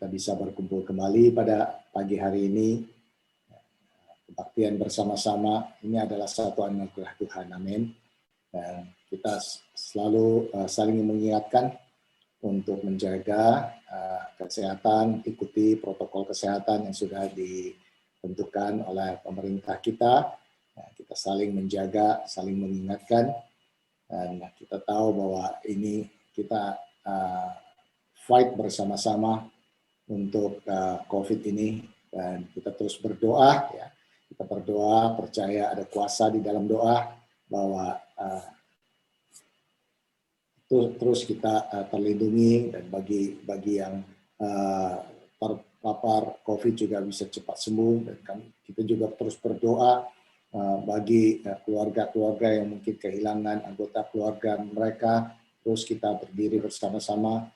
bisa berkumpul kembali pada pagi hari ini. Kebaktian bersama-sama ini adalah satu anugerah Tuhan, amin. Dan kita selalu saling mengingatkan untuk menjaga kesehatan, ikuti protokol kesehatan yang sudah ditentukan oleh pemerintah kita. Kita saling menjaga, saling mengingatkan, dan kita tahu bahwa ini kita fight bersama-sama untuk COVID ini, dan kita terus berdoa, ya. Kita berdoa, percaya ada kuasa di dalam doa, bahwa terus kita terlindungi, dan bagi yang terpapar COVID juga bisa cepat sembuh, dan kita juga terus berdoa bagi keluarga-keluarga yang mungkin kehilangan anggota keluarga mereka. Terus kita berdiri bersama-sama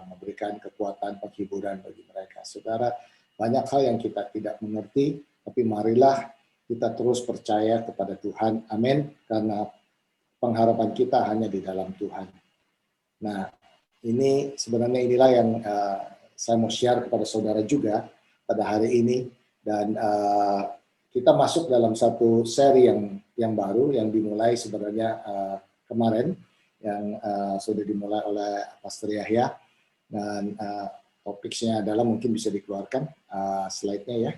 memberikan kekuatan penghiburan bagi mereka. Saudara, banyak hal yang kita tidak mengerti, tapi marilah kita terus percaya kepada Tuhan, amin, karena pengharapan kita hanya di dalam Tuhan. Nah, ini sebenarnya inilah yang saya mau share kepada saudara juga pada hari ini, dan kita masuk dalam satu seri yang baru yang dimulai sebenarnya kemarin, yang sudah dimulai oleh Pastor Yahya, dan topiknya adalah, mungkin bisa dikeluarkan slide-nya ya.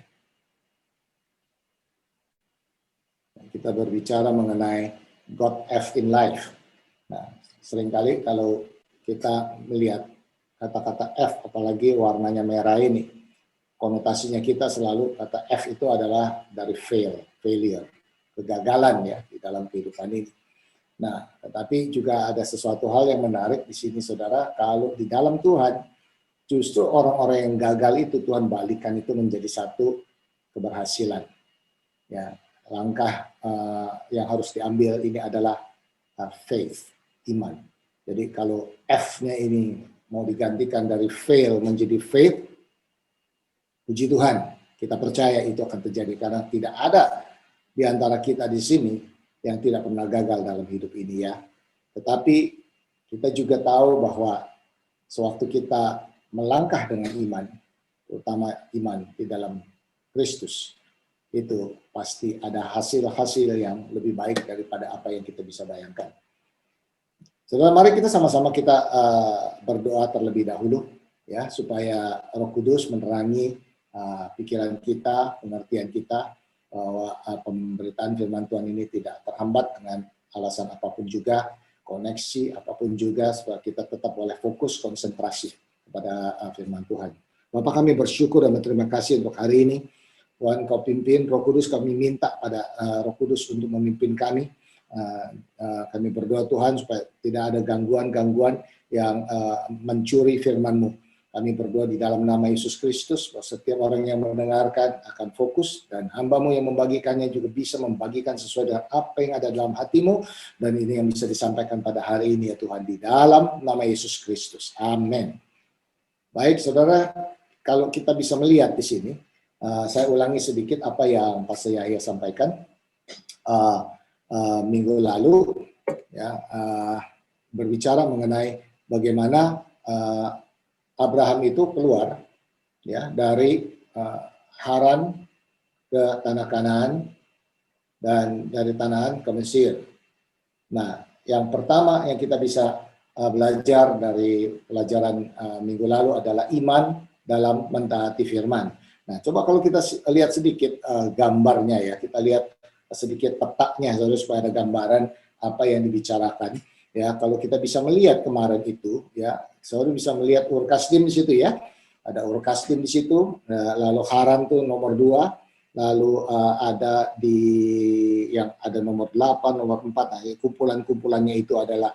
Kita berbicara mengenai God F in life. Nah, seringkali kalau kita melihat kata-kata F, apalagi warnanya merah ini, konotasinya kita selalu kata F itu adalah dari failure, kegagalan ya di dalam kehidupan ini. Nah, tetapi juga ada sesuatu hal yang menarik di sini, saudara. Kalau di dalam Tuhan, justru orang-orang yang gagal itu Tuhan balikan itu menjadi satu keberhasilan. Ya, langkah yang harus diambil ini adalah faith, iman. Jadi kalau F-nya ini mau digantikan dari fail menjadi faith, puji Tuhan, kita percaya itu akan terjadi, karena tidak ada di antara kita di sini yang tidak pernah gagal dalam hidup ini ya. Tetapi kita juga tahu bahwa sewaktu kita melangkah dengan iman, terutama iman di dalam Kristus, itu pasti ada hasil-hasil yang lebih baik daripada apa yang kita bisa bayangkan. Saudara, mari kita sama-sama kita berdoa terlebih dahulu ya, supaya Roh Kudus menerangi pikiran kita, pengertian kita, bahwa pemberitaan firman Tuhan ini tidak terhambat dengan alasan apapun juga, koneksi apapun juga, supaya kita tetap boleh fokus konsentrasi kepada firman Tuhan. Bapak, kami bersyukur dan berterima kasih untuk hari ini. Tuhan, Kau pimpin, Roh Kudus, kami minta pada Roh Kudus untuk memimpin kami. Kami berdoa Tuhan supaya tidak ada gangguan-gangguan yang mencuri firman-Mu. Kami berdoa di dalam nama Yesus Kristus, bahwa setiap orang yang mendengarkan akan fokus, dan hamba-Mu yang membagikannya juga bisa membagikan sesuai dengan apa yang ada dalam hati-Mu, dan ini yang bisa disampaikan pada hari ini ya Tuhan, di dalam nama Yesus Kristus. Amin. Baik, saudara, kalau kita bisa melihat di sini, saya ulangi sedikit apa yang Pastor Yahya sampaikan minggu lalu, ya, berbicara mengenai bagaimana Abraham itu keluar ya dari Haran ke tanah Kanaan, dan dari tanah Kanaan ke Mesir. Nah, yang pertama yang kita bisa belajar dari pelajaran minggu lalu adalah iman dalam mentaati firman. Nah, coba kalau kita lihat sedikit gambarnya ya, kita lihat sedikit petaknya supaya ada gambaran apa yang dibicarakan. Ya, kalau kita bisa melihat kemarin itu, ya, saudara bisa melihat Ur Kasdim di situ ya, ada Ur Kasdim di situ, lalu Haran tuh nomor 2, lalu ada di yang ada nomor 8, nomor 4, nah, kumpulan-kumpulannya itu adalah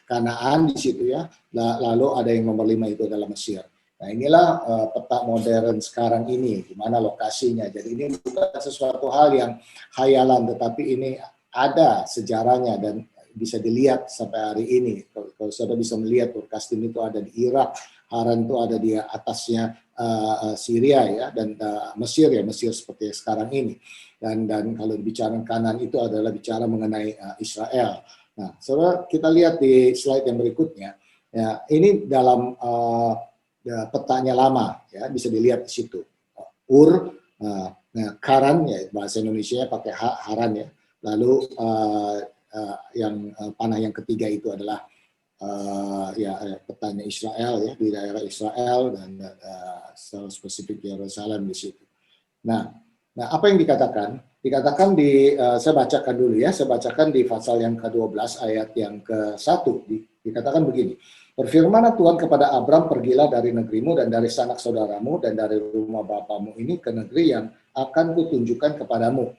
Kanaan di situ ya, lalu ada yang nomor 5 itu adalah Mesir. Nah, inilah peta modern sekarang ini, di mana lokasinya. Jadi ini bukan sesuatu hal yang khayalan, tetapi ini ada sejarahnya dan bisa dilihat sampai hari ini. Kalau saudara bisa melihat, Ur Kasdim itu ada di Irak, Haran itu ada di atasnya Syria ya, dan Mesir ya, Mesir seperti sekarang ini. Dan kalau bicara Kanan itu adalah bicara mengenai Israel. Nah, saudara, kita lihat di slide yang berikutnya. Ya, ini dalam petanya lama, ya bisa dilihat di situ. Ur, Karan, ya bahasa Indonesia pakai Haran ya. Lalu yang panah yang ketiga itu adalah petanya Israel ya, di daerah Israel dan secara spesifik Yerusalem di situ. Nah, apa yang dikatakan? Dikatakan saya bacakan dulu ya, saya bacakan di pasal yang ke-12 ayat yang ke-1, dikatakan begini. Berfirmanlah Tuhan kepada Abram, pergilah dari negerimu dan dari sanak saudaramu dan dari rumah bapamu ini ke negeri yang akan kutunjukkan kepadamu.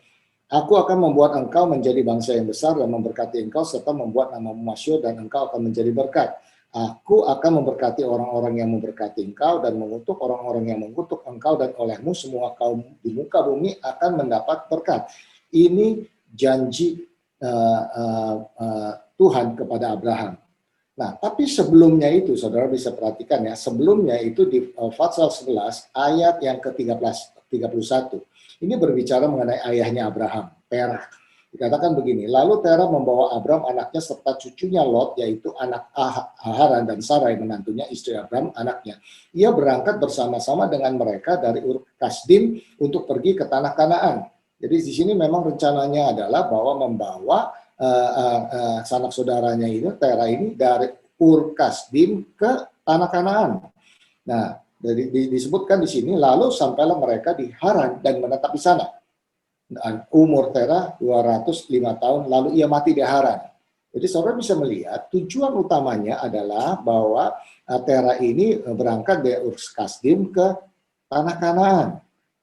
Aku akan membuat engkau menjadi bangsa yang besar dan memberkati engkau serta membuat namamu masyhur dan engkau akan menjadi berkat. Aku akan memberkati orang-orang yang memberkati engkau dan mengutuk orang-orang yang mengutuk engkau, dan olehmu semua kaum di muka bumi akan mendapat berkat. Ini janji Tuhan kepada Abraham. Nah, tapi sebelumnya itu, saudara bisa perhatikan ya, sebelumnya itu di pasal 11 ayat yang ke-31. Ini berbicara mengenai ayahnya Abraham, Terah. Dikatakan begini, lalu Terah membawa Abram anaknya serta cucunya Lot, yaitu anak Haran dan Sarai menantunya, istri Abram anaknya. Ia berangkat bersama-sama dengan mereka dari Ur Kasdim untuk pergi ke tanah Kanaan. Jadi di sini memang rencananya adalah bahwa membawa sanak saudaranya itu, Terah ini, dari Ur Kasdim ke tanah Kanaan. Nah, disebutkan di sini, lalu sampailah mereka di Haran dan menetap di sana. Dan umur Terah 205 tahun, lalu ia mati di Haran. Jadi saudara bisa melihat tujuan utamanya adalah bahwa Terah ini berangkat dari Ur Kasdim ke tanah Kanaan,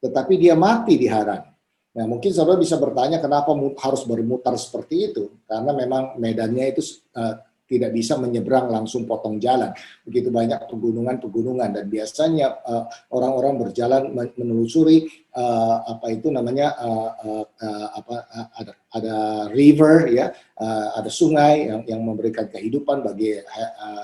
tetapi dia mati di Haran. Nah, mungkin saudara bisa bertanya kenapa harus bermutar seperti itu, karena memang medannya itu tidak bisa menyeberang langsung potong jalan. Begitu banyak pegunungan-pegunungan, dan biasanya orang-orang berjalan menelusuri ada river ya, ada sungai yang memberikan kehidupan bagi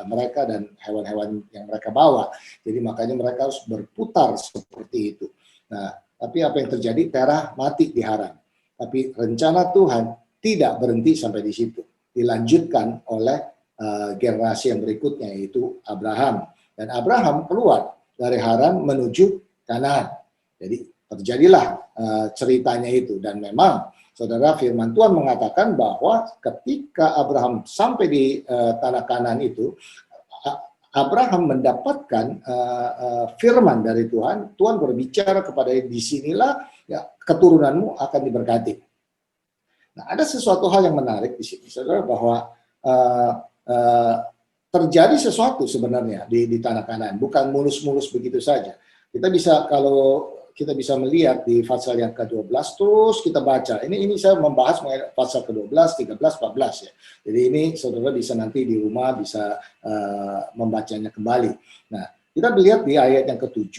mereka dan hewan-hewan yang mereka bawa. Jadi makanya mereka harus berputar seperti itu. Nah, tapi apa yang terjadi? Terah mati di Haran. Tapi rencana Tuhan tidak berhenti sampai di situ. Dilanjutkan oleh generasi yang berikutnya, yaitu Abraham. Dan Abraham keluar dari Haran menuju Kanaan. Jadi terjadilah ceritanya itu. Dan memang saudara, firman Tuhan mengatakan bahwa ketika Abraham sampai di tanah Kanaan itu, Abraham mendapatkan firman dari Tuhan. Tuhan berbicara kepada dia, disinilah ya, keturunanmu akan diberkati. Nah, ada sesuatu hal yang menarik di sini, saudara, bahwa terjadi sesuatu sebenarnya di tanah Kanaan, bukan mulus-mulus begitu saja. Kalau kita bisa melihat di pasal yang ke-12, terus kita baca. Ini saya membahas mengenai pasal ke-12, 13, 14 ya. Jadi ini saudara bisa nanti di rumah bisa membacanya kembali. Nah, kita lihat di ayat yang ke-7.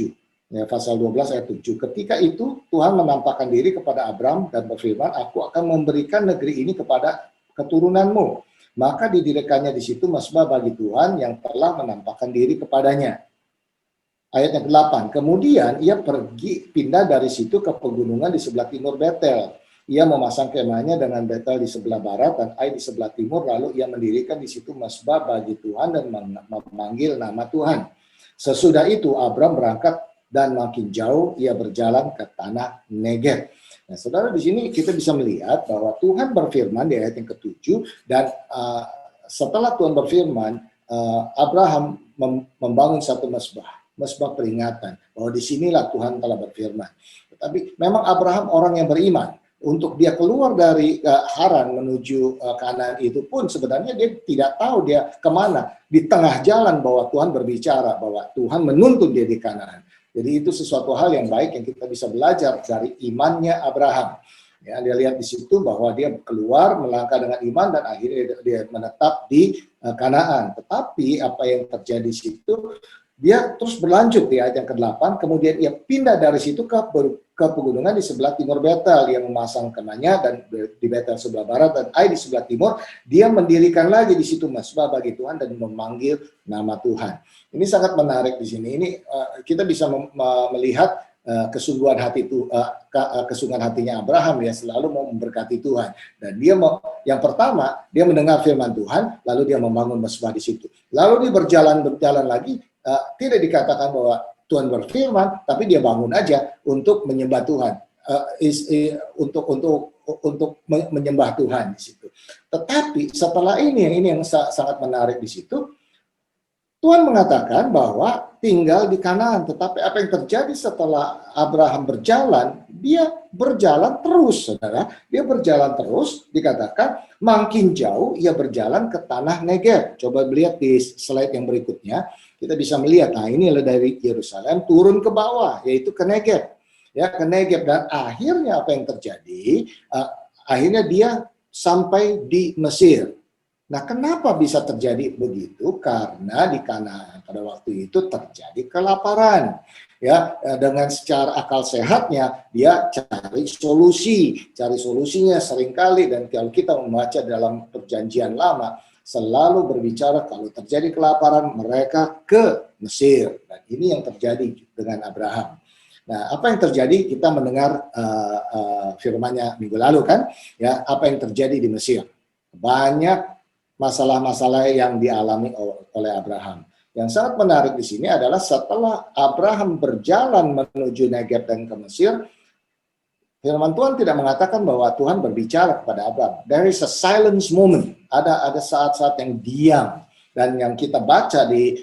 Ya, pasal 12 ayat 7. Ketika itu Tuhan menampakkan diri kepada Abram dan berfirman, aku akan memberikan negeri ini kepada keturunanmu. Maka didirikannya di situ mezbah bagi Tuhan yang telah menampakkan diri kepadanya. Ayat yang ke-8, kemudian ia pindah dari situ ke pegunungan di sebelah timur Betel. Ia memasang kemahnya dengan Betel di sebelah barat dan Ai di sebelah timur, lalu ia mendirikan di situ mezbah bagi Tuhan dan memanggil nama Tuhan. Sesudah itu Abram berangkat dan makin jauh ia berjalan ke tanah Negev. Nah, saudara, di sini kita bisa melihat bahwa Tuhan berfirman di ayat yang ke-7, dan setelah Tuhan berfirman, Abraham membangun satu mezbah peringatan bahwa disinilah Tuhan telah berfirman. Tetapi memang Abraham orang yang beriman. Untuk dia keluar dari Haran menuju Kanaan itu pun sebenarnya dia tidak tahu dia kemana. Di tengah jalan bahwa Tuhan berbicara, bahwa Tuhan menuntun dia di Kanaan. Jadi itu sesuatu hal yang baik yang kita bisa belajar dari imannya Abraham. Ya, dia lihat di situ bahwa dia keluar melangkah dengan iman dan akhirnya dia menetap di Kanaan. Tetapi apa yang terjadi di situ, dia terus berlanjut di ayat yang ke-8, kemudian ia pindah dari situ ke pegunungan di sebelah timur Betel. Dia memasang kemahnya dan di Betel sebelah barat dan Ai di sebelah timur. Dia mendirikan lagi di situ mezbah bagi Tuhan dan memanggil nama Tuhan. Ini sangat menarik di sini. Ini kita bisa melihat kesungguhan hatinya Abraham ya, selalu mau memberkati Tuhan. Dan dia yang pertama dia mendengar firman Tuhan, lalu dia membangun mezbah di situ. Lalu dia berjalan lagi tidak dikatakan bahwa Tuhan berfirman, tapi dia bangun aja untuk menyembah Tuhan, untuk menyembah Tuhan di situ. Tetapi setelah ini yang sangat menarik di situ, Tuhan mengatakan bahwa tinggal di Kanaan, tetapi apa yang terjadi setelah Abraham berjalan, dia berjalan terus, saudara. Dia berjalan terus, dikatakan makin jauh ia berjalan ke tanah Negev. Coba lihat di slide yang berikutnya, kita bisa melihat, nah ini dari Yerusalem turun ke bawah, yaitu ke Negev. Ya, ke Negev, dan akhirnya apa yang terjadi? Akhirnya dia sampai di Mesir. Nah, kenapa bisa terjadi begitu? Karena di Kanaan pada waktu itu terjadi kelaparan. Ya, dengan secara akal sehatnya dia cari solusinya seringkali, dan kalau kita membaca dalam Perjanjian Lama selalu berbicara kalau terjadi kelaparan mereka ke Mesir. Dan ini yang terjadi dengan Abraham. Nah, apa yang terjadi? Kita mendengar firman-Nya minggu lalu kan, ya, apa yang terjadi di Mesir? Banyak masalah-masalah yang dialami oleh Abraham. Yang sangat menarik di sini adalah setelah Abraham berjalan menuju Negev dan ke Mesir, firman Tuhan tidak mengatakan bahwa Tuhan berbicara kepada Abraham. There is a silence moment. Ada saat-saat yang diam. Dan yang kita baca di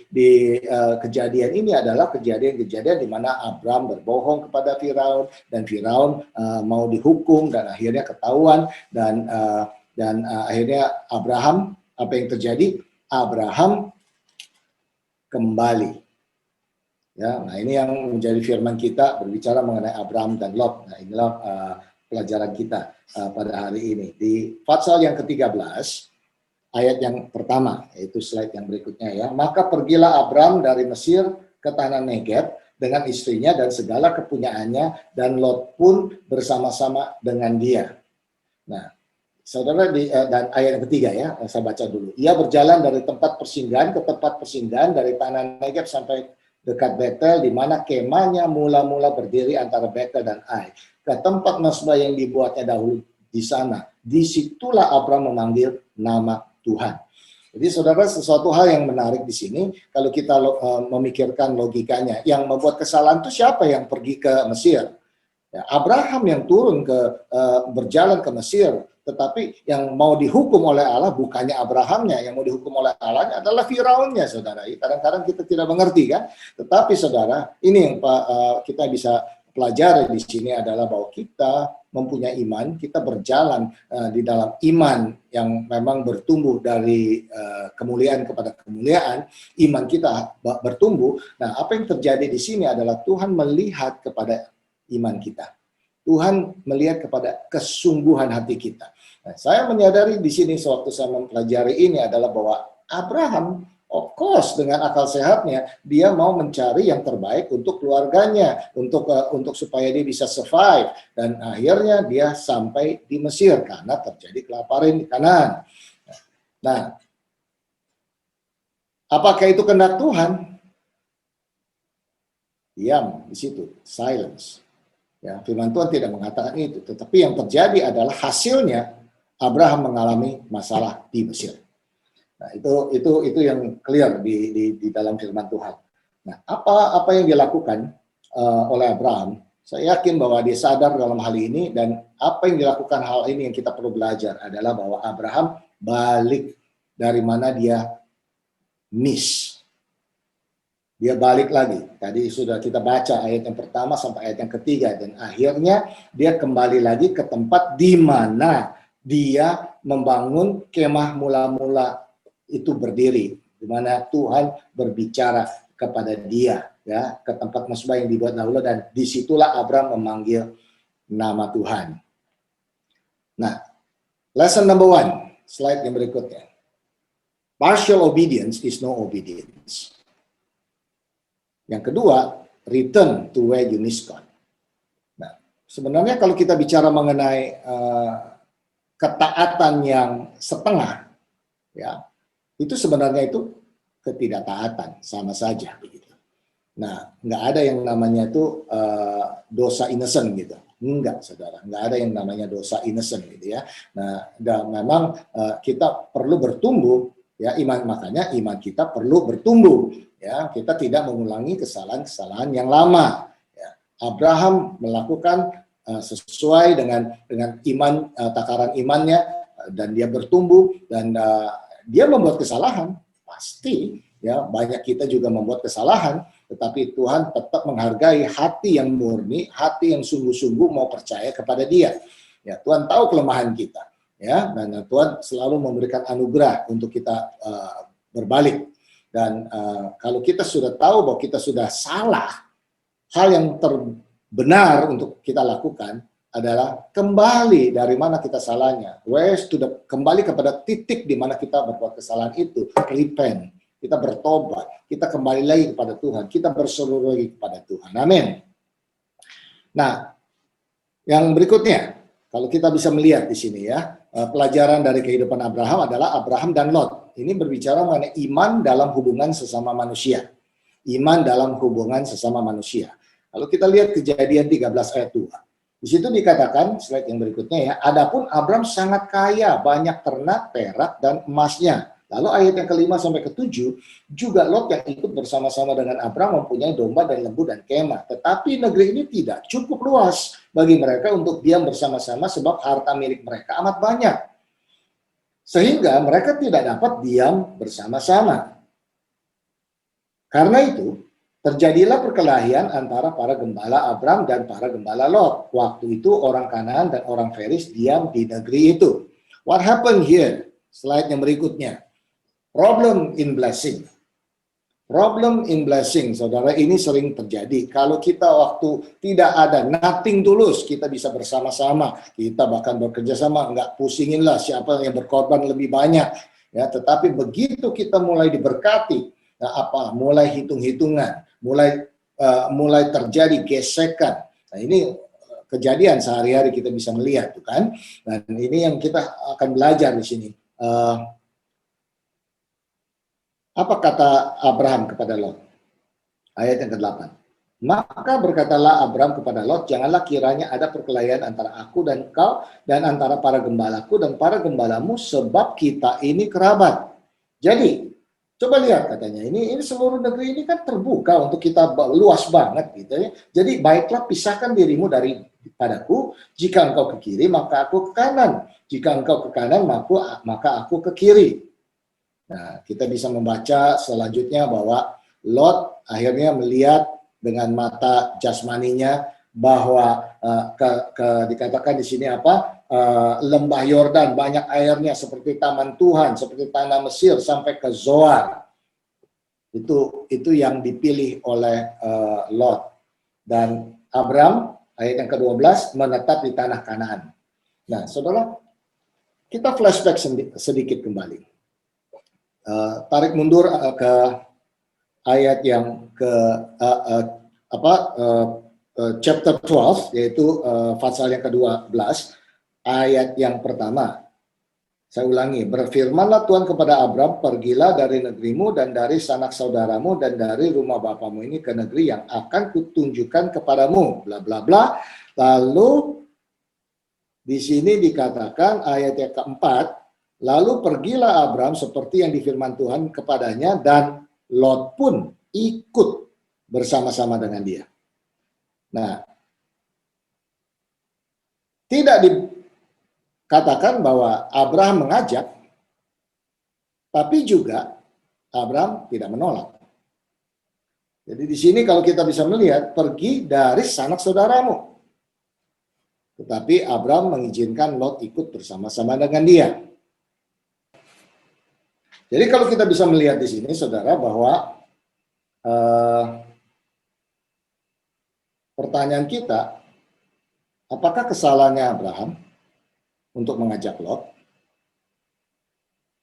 kejadian ini adalah kejadian-kejadian di mana Abraham berbohong kepada Firaun, dan Firaun mau dihukum, dan akhirnya ketahuan, dan akhirnya Abraham, apa yang terjadi? Abraham kembali. Ya, nah ini yang menjadi firman kita berbicara mengenai Abraham dan Lot. Nah, inilah pelajaran kita pada hari ini. Di pasal yang ke-13, ayat yang pertama, yaitu slide yang berikutnya ya. Maka pergilah Abraham dari Mesir ke tanah Negev dengan istrinya dan segala kepunyaannya, dan Lot pun bersama-sama dengan dia. Nah, saudara, dan ayat yang ketiga ya, saya baca dulu. Ia berjalan dari tempat persinggahan ke tempat persinggahan, dari tanah Negev sampai dekat Betel, di mana kemahnya mula-mula berdiri antara Betel dan Ai, ke tempat mesbah yang dibuatnya dahulu di sana. Disitulah Abraham memanggil nama Tuhan. Jadi saudara, sesuatu hal yang menarik di sini, kalau kita memikirkan logikanya, yang membuat kesalahan itu siapa yang pergi ke Mesir? Ya, Abraham yang turun berjalan ke Mesir, tetapi yang mau dihukum oleh Allah bukannya Abrahamnya, yang mau dihukum oleh Allah adalah Firaunnya, saudara. Kadang-kadang kita tidak mengerti kan, tetapi saudara, ini yang kita bisa pelajari di sini adalah bahwa kita mempunyai iman, kita berjalan di dalam iman yang memang bertumbuh dari kemuliaan kepada kemuliaan, iman kita bertumbuh. Nah, apa yang terjadi di sini adalah Tuhan melihat kepada iman kita. Tuhan melihat kepada kesungguhan hati kita. Nah, saya menyadari di sini sewaktu saya mempelajari ini adalah bahwa Abraham, of course, dengan akal sehatnya, dia mau mencari yang terbaik untuk keluarganya, untuk supaya dia bisa survive, dan akhirnya dia sampai di Mesir karena terjadi kelaparan di Kanaan. Nah, apakah itu kehendak Tuhan? Diam di situ, silence. Ya, firman Tuhan tidak mengatakan itu, tetapi yang terjadi adalah hasilnya Abraham mengalami masalah di Mesir. Nah, itu yang clear di dalam firman Tuhan. Nah, apa yang dilakukan oleh Abraham? Saya yakin bahwa dia sadar dalam hal ini, dan apa yang dilakukan hal ini yang kita perlu belajar adalah bahwa Abraham balik dari mana dia miss. Dia balik lagi. Tadi sudah kita baca ayat yang pertama sampai ayat yang ketiga, dan akhirnya dia kembali lagi ke tempat di mana dia membangun kemah mula-mula itu berdiri, di mana Tuhan berbicara kepada dia, ya, ke tempat mesbah yang dibuat dahulu, dan disitulah Abraham memanggil nama Tuhan. Nah, lesson number 1, slide yang berikutnya. Partial obedience is no obedience. Yang kedua, return to where you miscon. Nah, sebenarnya kalau kita bicara mengenai ketaatan yang setengah, ya, itu sebenarnya itu ketidaktaatan, sama saja begitu. Nah, nggak ada yang namanya itu dosa innocent gitu. Enggak, saudara. Nggak ada yang namanya dosa innocent gitu ya. Nah, dan memang kita perlu bertumbuh Ya, makanya iman kita perlu bertumbuh. Ya, kita tidak mengulangi kesalahan-kesalahan yang lama. Ya, Abraham melakukan sesuai dengan iman, takaran imannya, dan dia bertumbuh, dan dia membuat kesalahan, pasti ya, banyak kita juga membuat kesalahan, tetapi Tuhan tetap menghargai hati yang murni, hati yang sungguh-sungguh mau percaya kepada Dia. Ya, Tuhan tahu kelemahan kita, ya, dan Tuhan selalu memberikan anugerah untuk kita berbalik. Dan kalau kita sudah tahu bahwa kita sudah salah, hal yang terbenar untuk kita lakukan adalah kembali dari mana kita salahnya. Kembali kepada titik di mana kita berbuat kesalahan itu, repent. Kita bertobat, kita kembali lagi kepada Tuhan, kita berseru lagi kepada Tuhan. Amin. Nah, yang berikutnya, kalau kita bisa melihat di sini ya, pelajaran dari kehidupan Abraham adalah Abraham dan Lot. Ini berbicara mengenai iman dalam hubungan sesama manusia. Iman dalam hubungan sesama manusia. Kalau kita lihat Kejadian 13 ayat 2. Di situ dikatakan, slide yang berikutnya ya, adapun Abraham sangat kaya, banyak ternak, perak, dan emasnya. Lalu ayat yang kelima sampai ketujuh, juga Lot yang ikut bersama-sama dengan Abraham mempunyai domba dan lembu dan kemah. Tetapi negeri ini tidak cukup luas bagi mereka untuk diam bersama-sama sebab harta milik mereka amat banyak. Sehingga mereka tidak dapat diam bersama-sama. Karena itu, terjadilah perkelahian antara para gembala Abraham dan para gembala Lot. Waktu itu orang Kanaan dan orang Feris diam di negeri itu. What happened here? Slide yang berikutnya. Problem in blessing. Problem in blessing, saudara, ini sering terjadi. Kalau kita waktu tidak ada, nothing tulus, kita bisa bersama-sama. Kita bahkan bekerja sama, nggak pusingin lah siapa yang berkorban lebih banyak. Ya, tetapi begitu kita mulai diberkati, mulai hitung-hitungan, mulai terjadi gesekan. Nah, ini kejadian sehari-hari kita bisa melihat, tuh kan? Dan ini yang kita akan belajar di sini. Apa kata Abraham kepada Lot? Ayat yang ke-8. Maka berkatalah Abraham kepada Lot, janganlah kiranya ada perkelahian antara aku dan kau, dan antara para gembalaku dan para gembalamu, sebab kita ini kerabat. Jadi, coba lihat katanya, ini seluruh negeri ini kan terbuka untuk kita, luas banget gitu ya. Jadi, baiklah pisahkan dirimu padaku, jika engkau ke kiri, maka aku ke kanan. Jika engkau ke kanan, maka aku ke kiri. Nah, kita bisa membaca selanjutnya bahwa Lot akhirnya melihat dengan mata jasmaninya bahwa dikatakan di sini apa, lembah Yordan banyak airnya seperti taman Tuhan, seperti tanah Mesir sampai ke Zoar. Itu yang dipilih oleh Lot. Dan Abraham ayat yang ke-12 menetap di tanah Kanaan. Nah, saudara, kita flashback sedikit kembali. Tarik mundur ke ayat yang chapter 12, yaitu pasal yang ke-12, ayat yang pertama. Saya ulangi, berfirmanlah Tuhan kepada Abraham, pergilah dari negerimu dan dari sanak saudaramu dan dari rumah bapamu ini ke negeri yang akan kutunjukkan kepadamu, bla bla bla. Lalu di sini dikatakan ayat yang keempat, lalu pergilah Abraham seperti yang difirman Tuhan kepadanya, dan Lot pun ikut bersama-sama dengan dia. Nah, tidak dikatakan bahwa Abraham mengajak, tapi juga Abraham tidak menolak. Jadi di sini kalau kita bisa melihat, pergi dari sanak saudaramu. Tetapi Abraham mengizinkan Lot ikut bersama-sama dengan dia. Jadi kalau kita bisa melihat di sini, saudara, bahwa pertanyaan kita, apakah kesalahannya Abraham untuk mengajak Lot?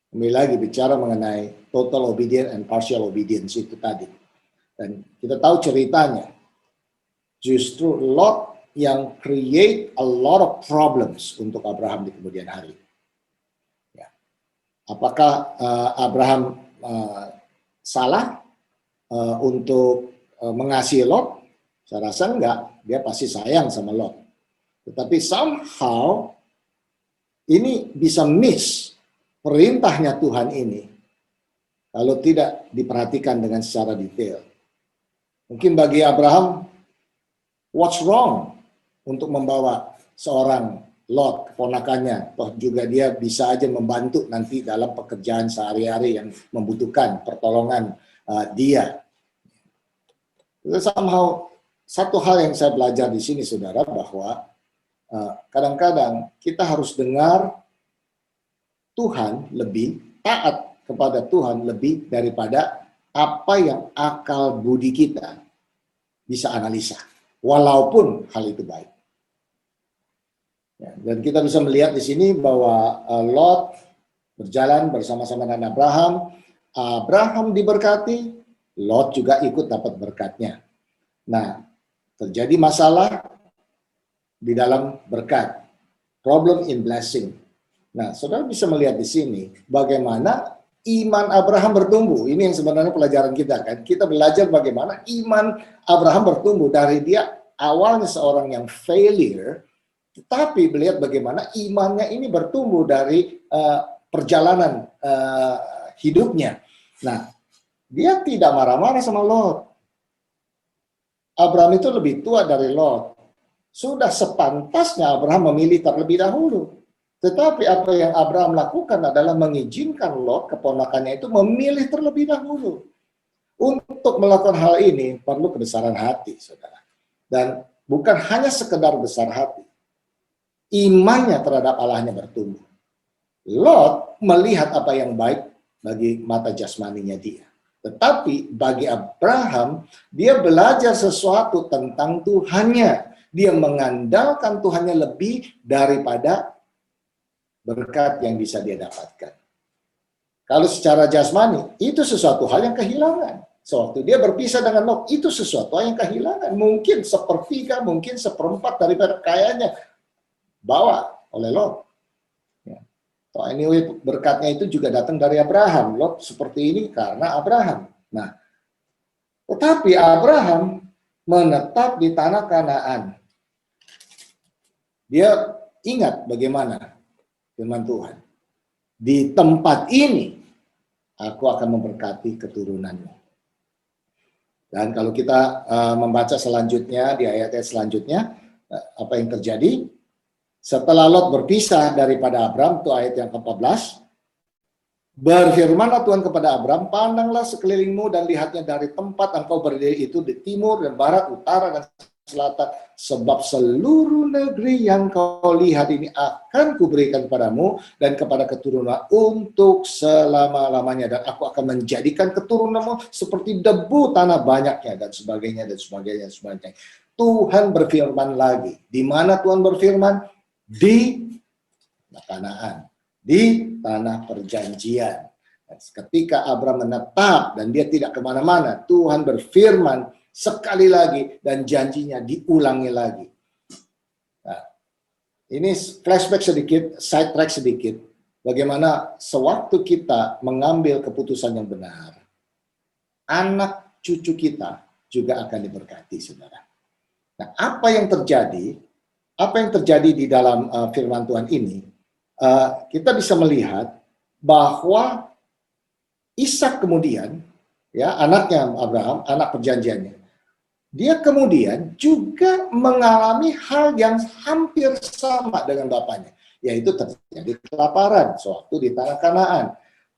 Kembali lagi bicara mengenai total obedience and partial obedience itu tadi. Dan kita tahu ceritanya, justru Lot yang create a lot of problems untuk Abraham di kemudian hari. Apakah Abraham salah untuk mengasihi Lot? Saya rasa enggak. Dia pasti sayang sama Lot. Tetapi somehow ini bisa miss perintahnya Tuhan ini kalau tidak diperhatikan dengan secara detail. Mungkin bagi Abraham, what's wrong untuk membawa seorang Lot, keponakannya, toh juga dia bisa aja membantu nanti dalam pekerjaan sehari-hari yang membutuhkan pertolongan dia. Somehow, satu hal yang saya belajar di sini, saudara, bahwa kadang-kadang kita harus dengar Tuhan lebih, taat kepada Tuhan lebih daripada apa yang akal budi kita bisa analisa, walaupun hal itu baik. Ya, dan kita bisa melihat di sini bahwa Lot berjalan bersama-sama dengan Abraham. Abraham diberkati, Lot juga ikut dapat berkatnya. Nah, terjadi masalah di dalam berkat, problem in blessing. Nah, saudara bisa melihat di sini bagaimana iman Abraham bertumbuh. Ini yang sebenarnya pelajaran kita kan. Kita belajar bagaimana iman Abraham bertumbuh dari dia awalnya seorang yang failure, tetapi melihat bagaimana imannya ini bertumbuh dari perjalanan hidupnya. Nah, dia tidak marah-marah sama Lot. Abraham itu lebih tua dari Lot. Sudah sepantasnya Abraham memilih terlebih dahulu. Tetapi apa yang Abraham lakukan adalah mengizinkan Lot, keponakannya itu memilih terlebih dahulu. Untuk melakukan hal ini perlu kebesaran hati, saudara. Dan bukan hanya sekedar besar hati. Imannya terhadap Allahnya bertumbuh. Lot melihat apa yang baik bagi mata jasmaninya dia. Tetapi bagi Abraham, dia belajar sesuatu tentang Tuhannya. Dia mengandalkan Tuhannya lebih daripada berkat yang bisa dia dapatkan. Kalau secara jasmani, itu sesuatu hal yang kehilangan. Sewaktu dia berpisah dengan Lot, itu sesuatu yang kehilangan. Mungkin sepertiga, mungkin seperempat daripada kekayanya bawa oleh Lot. Ya. So anyway, berkatnya itu juga datang dari Abraham. Lot seperti ini karena Abraham. Nah, tetapi Abraham menetap di tanah Kanaan. Dia ingat bagaimana firman Tuhan. Di tempat ini, aku akan memberkati keturunanmu. Dan kalau kita membaca selanjutnya, di ayat-ayat selanjutnya, apa yang terjadi? Setelah Lot berpisah daripada Abram, itu ayat yang ke-14, berfirmanlah Tuhan kepada Abram, pandanglah sekelilingmu dan lihatnya dari tempat engkau berdiri itu di timur dan barat, utara dan selatan, sebab seluruh negeri yang kau lihat ini akan kuberikan kepadamu dan kepada keturunan untuk selama-lamanya, dan aku akan menjadikan keturunanmu seperti debu tanah banyaknya, dan sebagainya, dan sebagainya, dan sebagainya. Tuhan berfirman lagi. Di mana Tuhan berfirman? Di Kanaan, di tanah perjanjian. Dan ketika Abram menetap dan dia tidak kemana-mana, Tuhan berfirman sekali lagi dan janjinya diulangi lagi. Nah, ini flashback sedikit, side track sedikit, bagaimana sewaktu kita mengambil keputusan yang benar, anak cucu kita juga akan diberkati, saudara. Nah, apa yang terjadi? Apa yang terjadi di dalam firman Tuhan ini, kita bisa melihat bahwa Ishak kemudian, ya anaknya Abraham, anak perjanjiannya, dia kemudian juga mengalami hal yang hampir sama dengan bapaknya, yaitu terjadi kelaparan sewaktu di tanah Kanaan.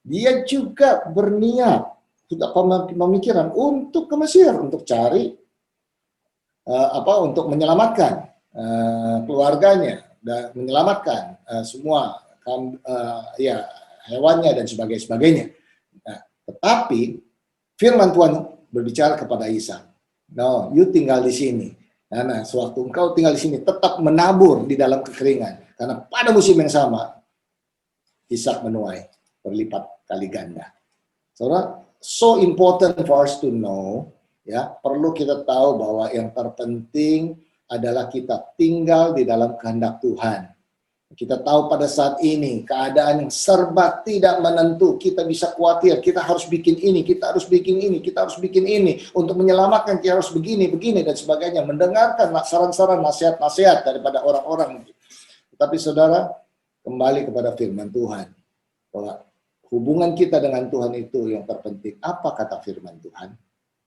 Dia juga berniat, juga pemikiran untuk ke Mesir, untuk cari untuk menyelamatkan keluarganya dan menyelamatkan semua hewannya dan sebagainya. Nah, tetapi firman Tuhan berbicara kepada Ishak, no, you tinggal di sini. Nah, sewaktu engkau tinggal di sini, tetap menabur di dalam kekeringan, karena pada musim yang sama Ishak menuai berlipat kali ganda. So important for us to know. Ya, perlu kita tahu bahwa yang terpenting adalah kita tinggal di dalam kehendak Tuhan. Kita tahu pada saat ini keadaan yang serba tidak menentu, kita bisa khawatir, kita harus bikin ini, kita harus bikin ini, kita harus bikin ini untuk menyelamatkan, kita harus begini dan sebagainya, mendengarkan saran-saran, nasihat-nasihat daripada orang-orang. Tapi saudara, kembali kepada firman Tuhan bahwa hubungan kita dengan Tuhan itu yang terpenting. Apa kata firman Tuhan?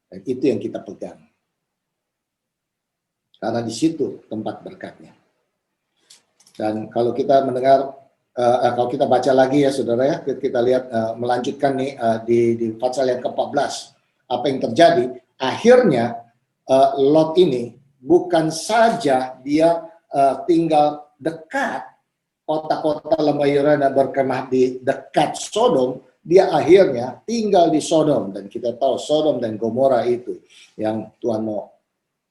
Dan itu yang kita pegang. Karena di situ tempat berkatnya. Dan kalau kita mendengar, kalau kita baca lagi ya saudara ya, kita lihat melanjutkan nih di pasal yang ke-14. Apa yang terjadi? Akhirnya Lot ini bukan saja dia tinggal dekat kota-kota lembah Yordania dan berkemah di dekat Sodom, dia akhirnya tinggal di Sodom. Dan kita tahu Sodom dan Gomora itu yang Tuhan mau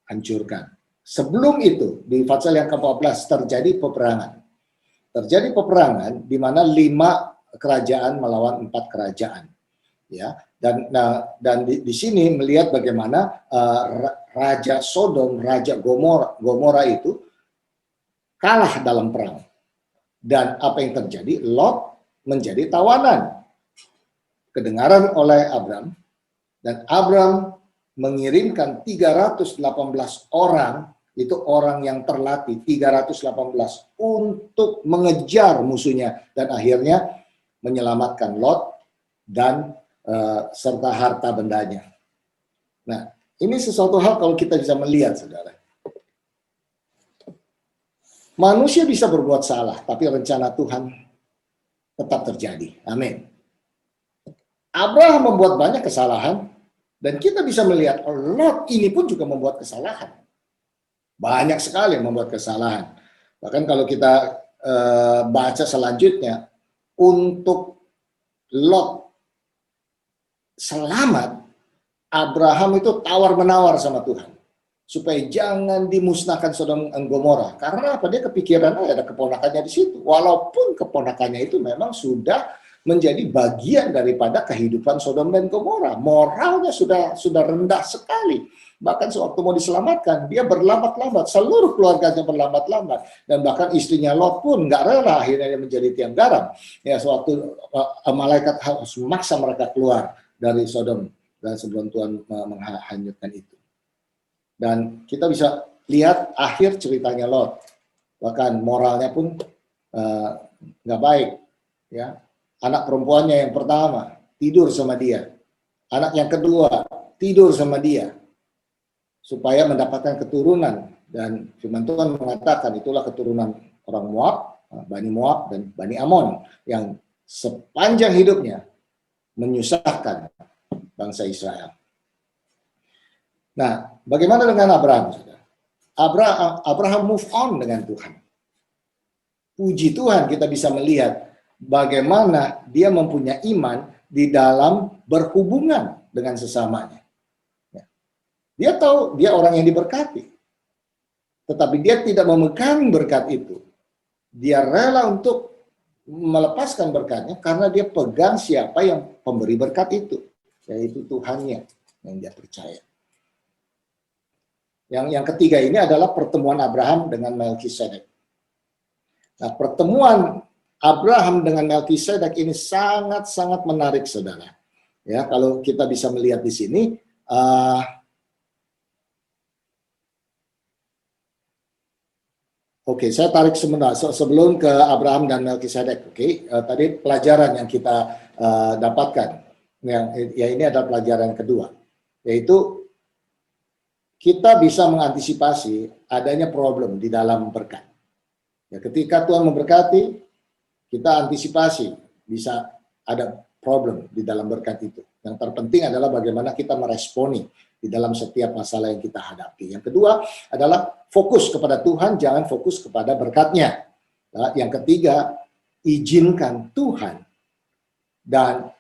hancurkan. Sebelum itu, di pasal yang ke-14 terjadi peperangan. Terjadi peperangan di mana 5 kerajaan melawan 4 kerajaan. Ya, dan di sini melihat bagaimana Raja Sodom, Raja Gomora itu kalah dalam perang. Dan apa yang terjadi? Lot menjadi tawanan. Kedengaran oleh Abram, dan Abram mengirimkan 318 orang, itu orang yang terlatih, 318 untuk mengejar musuhnya, dan akhirnya menyelamatkan Lot dan serta harta bendanya. Nah, ini sesuatu hal kalau kita bisa melihat, saudara. Manusia bisa berbuat salah, tapi rencana Tuhan tetap terjadi. Amin. Abraham membuat banyak kesalahan, dan kita bisa melihat Lot ini pun juga membuat kesalahan. Banyak sekali yang membuat kesalahan. Bahkan kalau kita baca selanjutnya, untuk Lot selamat, Abraham itu tawar-menawar sama Tuhan supaya jangan dimusnahkan Sodom dan Gomora. Karena apa? Dia kepikiran ada keponakannya di situ. Walaupun keponakannya itu memang sudah menjadi bagian daripada kehidupan Sodom dan Gomora. Moralnya sudah rendah sekali. Bahkan sewaktu mau diselamatkan, dia berlambat-lambat. Seluruh keluarganya berlambat-lambat. Dan bahkan istrinya Lot pun nggak rela, akhirnya dia menjadi tiang garam. Ya, sewaktu malaikat harus memaksa mereka keluar dari Sodom dan sebelum Tuhan menghanyutkan itu. Dan kita bisa lihat akhir ceritanya Lot. Bahkan moralnya pun nggak baik. Ya, anak perempuannya yang pertama tidur sama dia. Anak yang kedua tidur sama dia. Supaya mendapatkan keturunan. Dan firman Tuhan mengatakan itulah keturunan orang Moab, Bani Moab dan Bani Amon. Yang sepanjang hidupnya menyusahkan bangsa Israel. Nah, bagaimana dengan Abraham? Abraham move on dengan Tuhan. Puji Tuhan kita bisa melihat bagaimana dia mempunyai iman di dalam berhubungan dengan sesamanya. Dia tahu dia orang yang diberkati. Tetapi dia tidak memegang berkat itu. Dia rela untuk melepaskan berkatnya karena dia pegang siapa yang pemberi berkat itu. Yaitu Tuhannya yang dia percaya. Yang ketiga ini adalah pertemuan Abraham dengan Melkisedek. Nah, pertemuan Abraham dengan Melkisedek ini sangat-sangat menarik, saudara. Ya, kalau kita bisa melihat di sini, oke, saya tarik sebentar sebelum ke Abraham dan Melkisedek. Oke, tadi pelajaran yang kita dapatkan, ya ini adalah pelajaran kedua, yaitu kita bisa mengantisipasi adanya problem di dalam berkat. Ya, ketika Tuhan memberkati, kita antisipasi bisa ada problem di dalam berkat itu. Yang terpenting adalah bagaimana kita meresponi di dalam setiap masalah yang kita hadapi. Yang kedua adalah fokus kepada Tuhan, jangan fokus kepada berkatnya. Nah, yang ketiga, izinkan Tuhan dan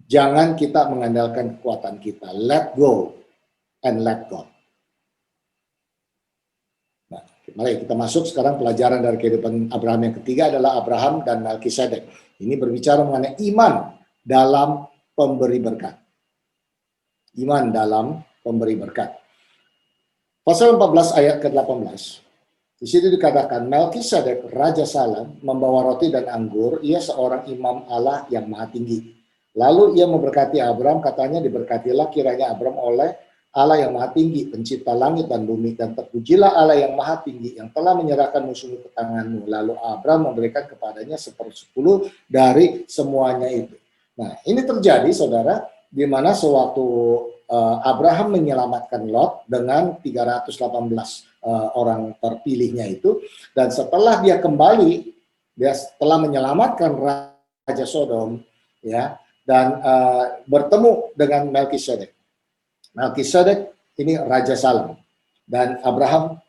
jangan kita mengandalkan kekuatan kita. Let go and let God. Mari kita masuk sekarang pelajaran dari kehidupan Abraham. Yang ketiga adalah Abraham dan Melkisedek. Ini berbicara mengenai iman dalam pemberi berkat. Iman dalam pemberi berkat. Pasal 14 ayat ke-18. Di situ dikatakan Melkisedek, Raja Salem, membawa roti dan anggur. Ia seorang imam Allah yang maha tinggi. Lalu ia memberkati Abraham, katanya diberkatilah kiranya Abraham oleh Allah yang maha tinggi, pencipta langit dan bumi, dan terpujilah Allah yang maha tinggi yang telah menyerahkan musuhmu ke tanganmu. Lalu Abraham memberikan kepadanya 1/10 dari semuanya itu. Nah, ini terjadi, saudara, di mana sewaktu Abraham menyelamatkan Lot dengan 318 orang terpilihnya itu, dan setelah dia kembali, dia setelah menyelamatkan Raja Sodom, ya, dan bertemu dengan Melkisedek. Melkisedek ini Raja Salem, dan Abraham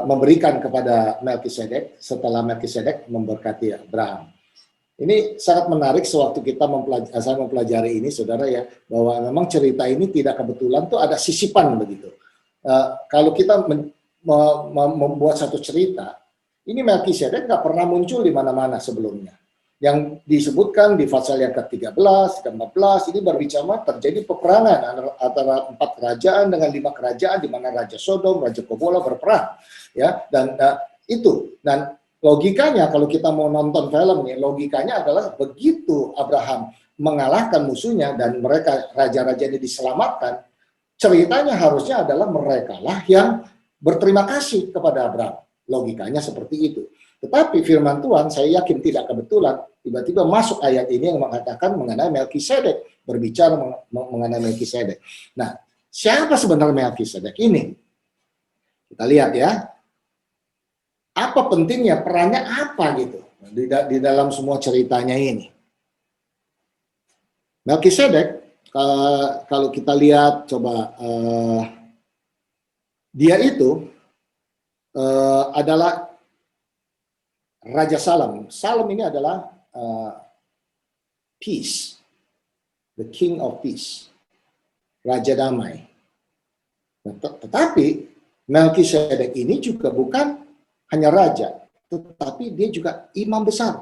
memberikan kepada Melkisedek setelah Melkisedek memberkati Abraham. Ini sangat menarik sewaktu kita mempelajari ini, saudara, ya, bahwa memang cerita ini tidak kebetulan, tuh ada sisipan begitu. Kalau kita membuat satu cerita, ini Melkisedek nggak pernah muncul di mana-mana sebelumnya. Yang disebutkan di pasal yang ke-13, ke-14, ini berbicara terjadi peperangan antara 4 kerajaan dengan 5 kerajaan, di mana Raja Sodom, Raja Gomora berperang, ya, dan itu. Dan logikanya, kalau kita mau nonton film nih, logikanya adalah begitu Abraham mengalahkan musuhnya dan mereka raja-raja ini diselamatkan, ceritanya harusnya adalah mereka lah yang berterima kasih kepada Abraham. Logikanya seperti itu. Tetapi firman Tuhan, saya yakin tidak kebetulan, tiba-tiba masuk ayat ini yang mengatakan mengenai Melkisedek, berbicara mengenai Melkisedek. Nah, siapa sebenarnya Melkisedek ini? Kita lihat ya. Apa pentingnya, perannya apa gitu di dalam semua ceritanya ini. Melkisedek, kalau kita lihat, coba, dia itu adalah Raja Salem. Salem ini adalah peace, the king of peace, Raja Damai. Tetapi Melkisedek ini juga bukan hanya raja, tetapi dia juga imam besar.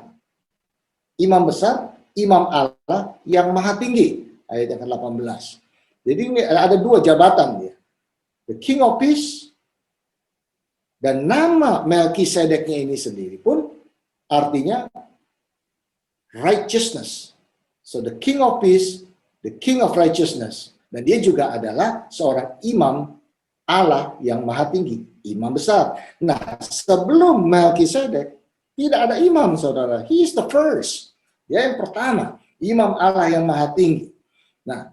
Imam besar, imam Allah yang maha tinggi. Ayat yang ke-18. Jadi ini ada 2 jabatan dia. The King of Peace, dan nama Melkisedeknya ini sendiri pun artinya righteousness. So the King of Peace, the King of Righteousness. Dan dia juga adalah seorang imam Allah yang maha tinggi, imam besar. Nah, sebelum Melkisedek tidak ada imam, saudara. He is the first. Dia yang pertama, imam Allah yang maha tinggi. Nah,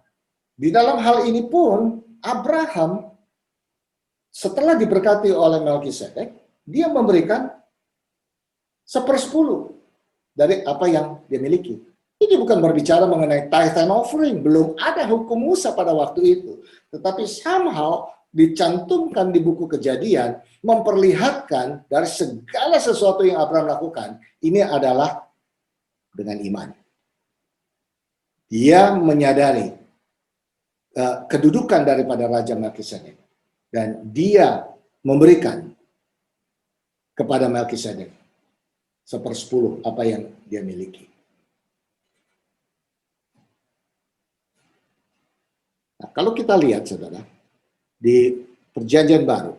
di dalam hal ini pun Abraham setelah diberkati oleh Melkisedek, dia memberikan 1/10 dari apa yang dia miliki. Ini bukan berbicara mengenai tithe and offering, belum ada hukum Musa pada waktu itu. Tetapi somehow dicantumkan di buku Kejadian, memperlihatkan dari segala sesuatu yang Abraham lakukan, ini adalah dengan iman. Dia menyadari kedudukan daripada Raja Melkisedek, dan dia memberikan kepada Melkisedek 1/10 apa yang dia miliki. Nah, kalau kita lihat, saudara, di Perjanjian Baru,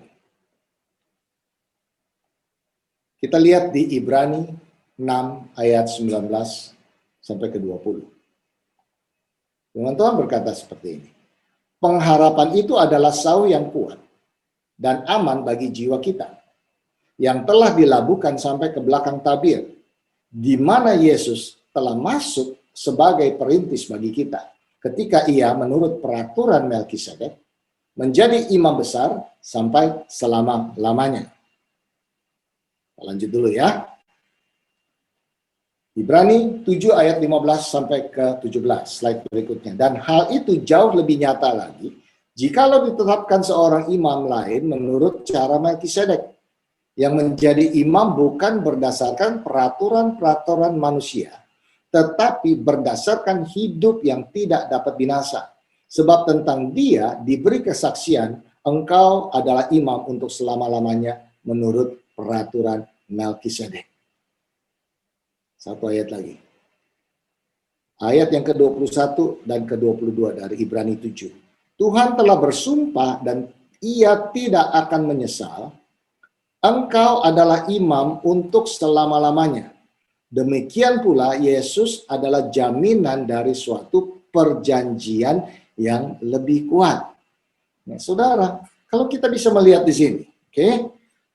kita lihat di Ibrani 6 ayat 19 sampai ke 20. Firman Tuhan berkata seperti ini. Pengharapan itu adalah sau yang kuat dan aman bagi jiwa kita, yang telah dilabuhkan sampai ke belakang tabir, di mana Yesus telah masuk sebagai perintis bagi kita, ketika ia menurut peraturan Melkisedek menjadi imam besar sampai selama-lamanya. Lanjut dulu ya. Ibrani 7 ayat 15 sampai ke 17, slide berikutnya. Dan hal itu jauh lebih nyata lagi jikalau ditetapkan seorang imam lain menurut cara Melkisedek, yang menjadi imam bukan berdasarkan peraturan-peraturan manusia, tetapi berdasarkan hidup yang tidak dapat binasa. Sebab tentang dia diberi kesaksian, engkau adalah imam untuk selama-lamanya menurut peraturan Melkisedek. Satu ayat lagi. Ayat yang ke-21 dan ke-22 dari Ibrani 7. Tuhan telah bersumpah dan ia tidak akan menyesal. Engkau adalah imam untuk selama-lamanya. Demikian pula Yesus adalah jaminan dari suatu perjanjian yang lebih kuat. Nah, saudara, kalau kita bisa melihat di sini, oke?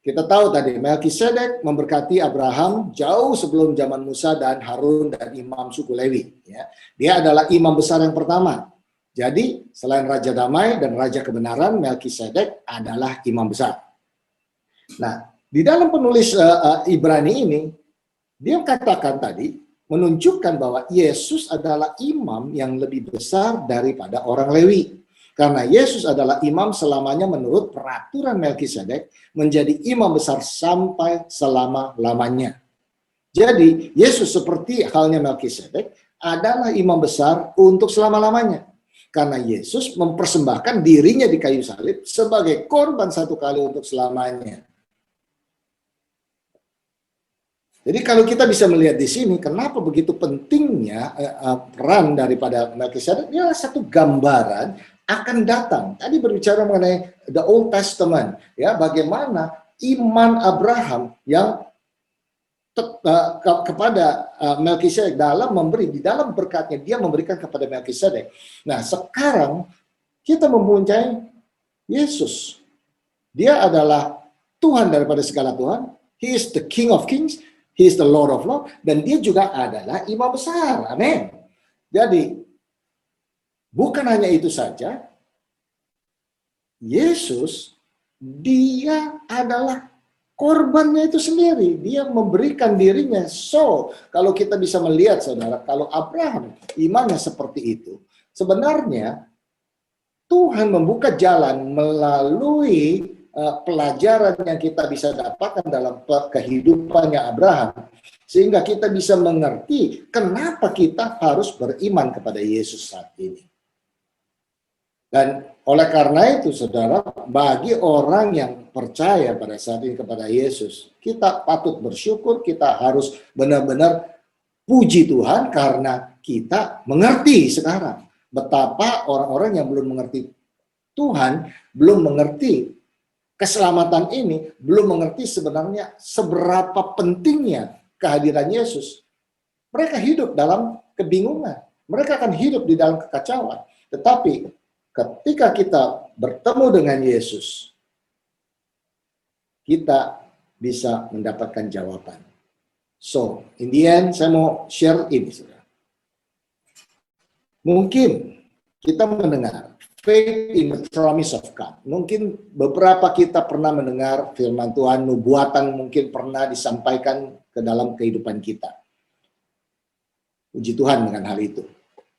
Kita tahu tadi Melkisedek memberkati Abraham jauh sebelum zaman Musa dan Harun dan imam suku Lewi. Ya. Dia adalah imam besar yang pertama. Jadi selain Raja Damai dan Raja Kebenaran, Melkisedek adalah imam besar. Nah, di dalam penulis Ibrani ini, dia katakan tadi, menunjukkan bahwa Yesus adalah imam yang lebih besar daripada orang Lewi. Karena Yesus adalah imam selamanya menurut peraturan Melkisedek, menjadi imam besar sampai selama-lamanya. Jadi, Yesus seperti halnya Melkisedek adalah imam besar untuk selama-lamanya. Karena Yesus mempersembahkan dirinya di kayu salib sebagai korban satu kali untuk selamanya. Jadi kalau kita bisa melihat di sini, kenapa begitu pentingnya peran daripada Melkisedek? Ini adalah satu gambaran akan datang. Tadi berbicara mengenai the Old Testament, ya, bagaimana iman Abraham yang kepada Melkisedek dalam memberi, di dalam berkatnya dia memberikan kepada Melkisedek. Nah, sekarang kita mempunyai Yesus. Dia adalah Tuhan daripada segala Tuhan. He is the King of Kings. He is the Lord of Lords. Dan dia juga adalah imam besar. Amin. Jadi, bukan hanya itu saja. Yesus, dia adalah korbannya itu sendiri. Dia memberikan dirinya. So, kalau kita bisa melihat, saudara, kalau Abraham imannya seperti itu, sebenarnya Tuhan membuka jalan melalui pelajaran yang kita bisa dapatkan dalam kehidupannya Abraham. Sehingga kita bisa mengerti kenapa kita harus beriman kepada Yesus saat ini. Dan oleh karena itu, saudara, bagi orang yang percaya pada saat ini kepada Yesus, kita patut bersyukur, kita harus benar-benar puji Tuhan karena kita mengerti sekarang betapa orang-orang yang belum mengerti Tuhan, belum mengerti keselamatan ini, belum mengerti sebenarnya seberapa pentingnya kehadiran Yesus. Mereka hidup dalam kebingungan, mereka akan hidup di dalam kekacauan. Tetapi ketika kita bertemu dengan Yesus, kita bisa mendapatkan jawaban. So, in the end, saya mau share ini, saudara. Mungkin kita mendengar faith in the promise of God. Mungkin beberapa kita pernah mendengar firman Tuhan, nubuatan mungkin pernah disampaikan ke dalam kehidupan kita. Puji Tuhan dengan hal itu.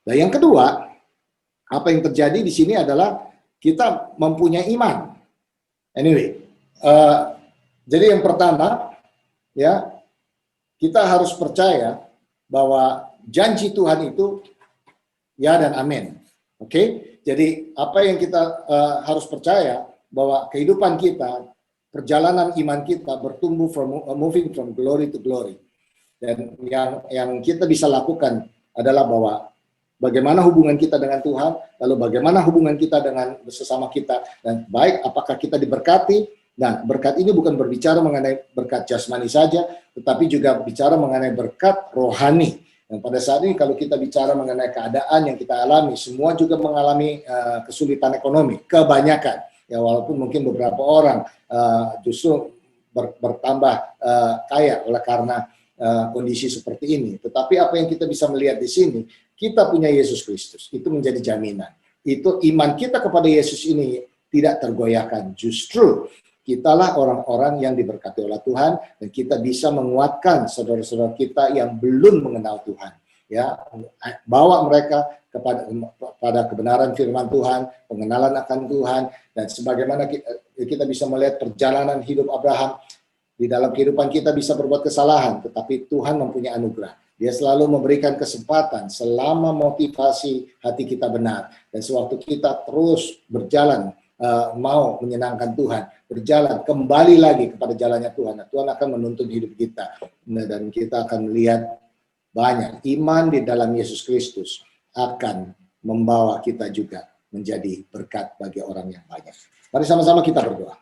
Nah, yang kedua, apa yang terjadi di sini adalah kita mempunyai iman. Anyway, jadi yang pertama, ya, kita harus percaya bahwa janji Tuhan itu ya dan amin. Oke? Jadi apa yang kita harus percaya bahwa kehidupan kita, perjalanan iman kita bertumbuh moving from glory to glory. Dan yang kita bisa lakukan adalah bahwa bagaimana hubungan kita dengan Tuhan, lalu bagaimana hubungan kita dengan sesama kita, dan baik apakah kita diberkati. Nah, berkat ini bukan berbicara mengenai berkat jasmani saja, tetapi juga bicara mengenai berkat rohani. Dan pada saat ini kalau kita bicara mengenai keadaan yang kita alami, semua juga mengalami kesulitan ekonomi, kebanyakan. Ya, walaupun mungkin beberapa orang justru bertambah kaya oleh karena kondisi seperti ini. Tetapi apa yang kita bisa melihat di sini, kita punya Yesus Kristus. Itu menjadi jaminan. Itu iman kita kepada Yesus ini tidak tergoyahkan. Justru kitalah orang-orang yang diberkati oleh Tuhan dan kita bisa menguatkan saudara-saudara kita yang belum mengenal Tuhan. Ya, bawa mereka kepada kebenaran firman Tuhan, pengenalan akan Tuhan, dan sebagaimana kita bisa melihat perjalanan hidup Abraham. Di dalam kehidupan kita bisa berbuat kesalahan, tetapi Tuhan mempunyai anugerah. Dia selalu memberikan kesempatan selama motivasi hati kita benar. Dan sewaktu kita terus berjalan, mau menyenangkan Tuhan, berjalan kembali lagi kepada jalannya Tuhan. Nah, Tuhan akan menuntun hidup kita. Nah, dan kita akan melihat banyak iman di dalam Yesus Kristus akan membawa kita juga menjadi berkat bagi orang yang banyak. Mari sama-sama kita berdoa.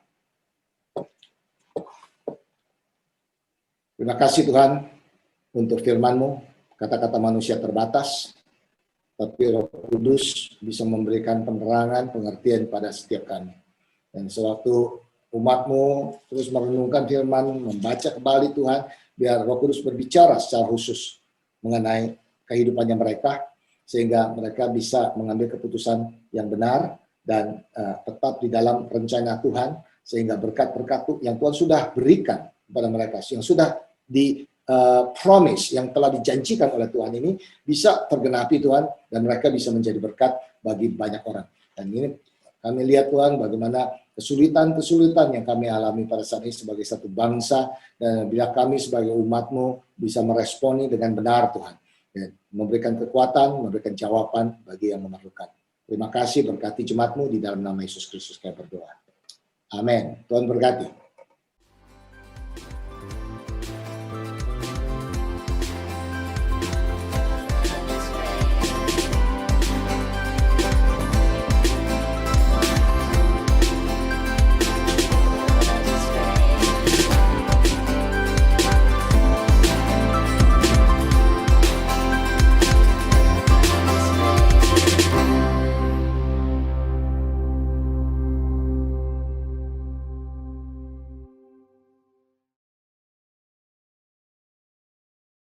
Terima kasih Tuhan untuk firman-Mu. Kata-kata manusia terbatas, tapi Roh Kudus bisa memberikan penerangan, pengertian pada setiap kami. Dan sewaktu umat-Mu terus merenungkan firman, membaca kembali Tuhan, biar Roh Kudus berbicara secara khusus mengenai kehidupannya mereka, sehingga mereka bisa mengambil keputusan yang benar dan tetap di dalam rencana Tuhan, sehingga berkat-berkat yang Tuhan sudah berikan kepada mereka, yang sudah di promise, yang telah dijanjikan oleh Tuhan ini bisa tergenapi Tuhan, dan mereka bisa menjadi berkat bagi banyak orang. Dan ini kami lihat Tuhan bagaimana kesulitan-kesulitan yang kami alami pada saat ini sebagai satu bangsa, dan bila kami sebagai umat-Mu bisa meresponi dengan benar Tuhan, dan memberikan kekuatan, memberikan jawaban bagi yang memerlukan. Terima kasih, berkati jemaat-Mu di dalam nama Yesus Kristus kami berdoa. Amin. Tuhan berkati.